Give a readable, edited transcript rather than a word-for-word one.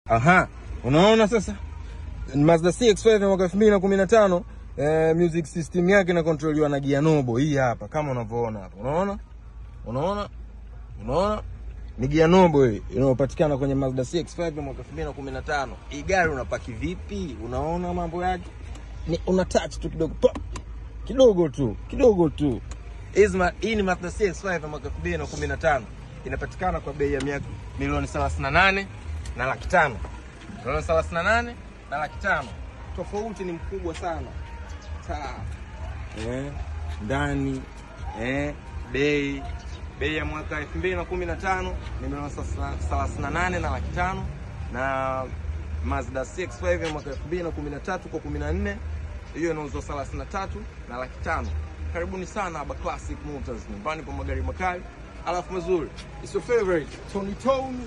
Aha, unaona sasa? Mazda CX-5 mwaka 2015, music system yake inakontroliwa na gear knob hii hapa kama unavyoona hapa. Unaona? Ni gear knob hii inayopatikana kwenye Mazda CX-5 mwaka 2015. Hii gari unapaki vipi? Unaona mambo yake? Ni una touch tu kidogo. Pop. Kidogo tu. Hii ni Mazda CX-5 mwaka 2015. Inapatikana kwa bei ya milioni 38 na laki 5. Milioni 38 na laki 5. Tofauti ni mkubwa sana. Ndani bei ya mwaka 2015 ni milioni 38 na laki 5, na Mazda CX-5 ya mwaka 2013 kwa 14 hiyo inauzwa 33 na laki 5. Karibuni sana Aba Classic Motors, nyumbani kwa magari makali alafu mazuri. It's your favorite Tony Tone.